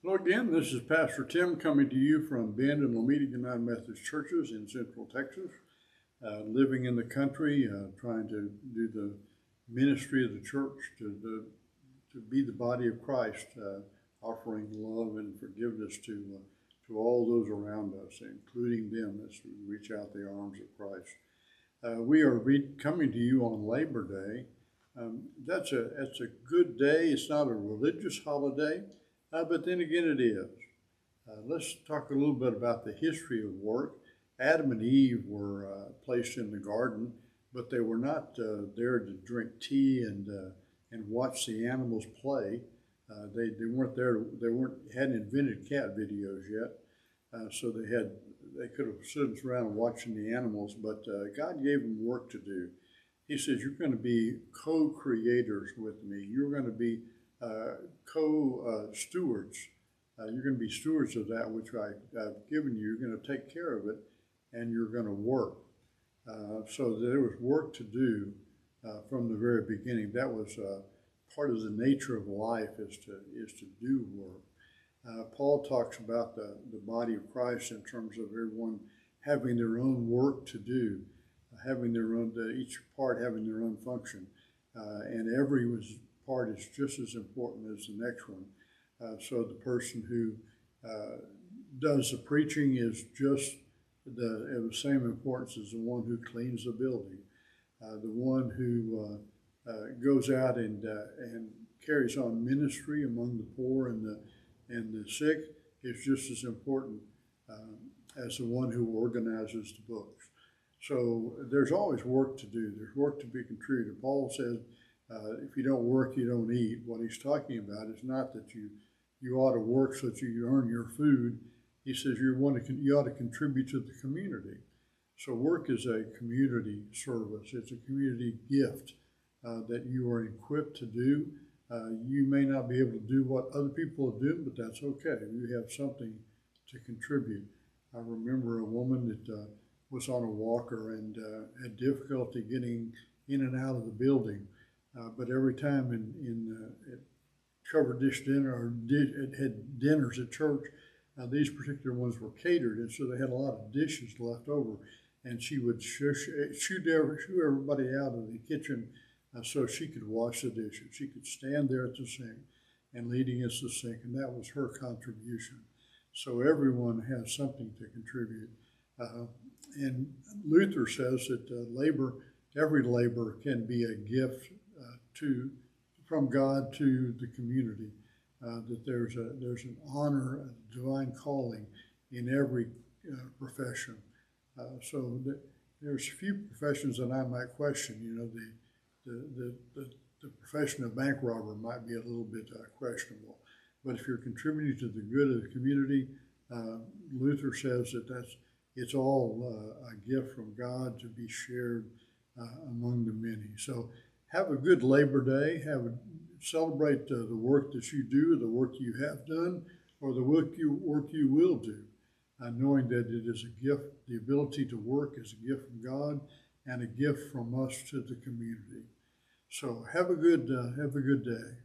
Hello again, this is Pastor Tim coming to you from Bend and Lomita United Methodist Churches in Central Texas. Living in the country, trying to do the ministry of the church, to be the body of Christ, offering love and forgiveness to all those around us, including them as we reach out the arms of Christ. We are coming to you on Labor Day. That's a good day. It's not a religious holiday. But then again, it is. Let's talk a little bit about the history of work. Adam and Eve were placed in the garden, but they were not there to drink tea and watch the animals play. They weren't there. Hadn't invented cat videos yet, so they could have stood around watching the animals. But God gave them work to do. He says, "You're going to be co-creators with me. You're going to be co-stewards. You're going to be stewards of that which I've given you. You're going to take care of it, and you're going to work." So there was work to do from the very beginning. That was part of the nature of life is to do work. Paul talks about the body of Christ in terms of everyone having their own work to do, having their own, each part having their own function, and every part is just as important as the next one. So the person who does the preaching is just of the same importance as the one who cleans the building. The one who goes out and carries on ministry among the poor and the sick is just as important as the one who organizes the books. So there's always work to do. There's work to be contributed. Paul says, if you don't work, you don't eat. What he's talking about is not that you ought to work so that you earn your food. He says you ought to contribute to the community. So work is a community service. It's a community gift that you are equipped to do. You may not be able to do what other people do, but that's okay. You have something to contribute. I remember a woman that was on a walker and had difficulty getting in and out of the building. But every time at covered dish dinner or had dinners at church, these particular ones were catered, and so they had a lot of dishes left over. And she would shoo everybody out of the kitchen so she could wash the dishes. She could stand there at the sink and lean against the sink, and that was her contribution. So everyone has something to contribute. And Luther says that every labor can be a gift from God to the community, that there's an honor, a divine calling in every profession. So there's few professions that I might question. The profession of bank robber might be a little bit questionable, but if you're contributing to the good of the community, Luther says that it's all a gift from God to be shared among the many. So have a good Labor Day. Celebrate the work that you do, the work you have done, or the work you will do, knowing that it is a gift. The ability to work is a gift from God and a gift from us to the community. So have a good day.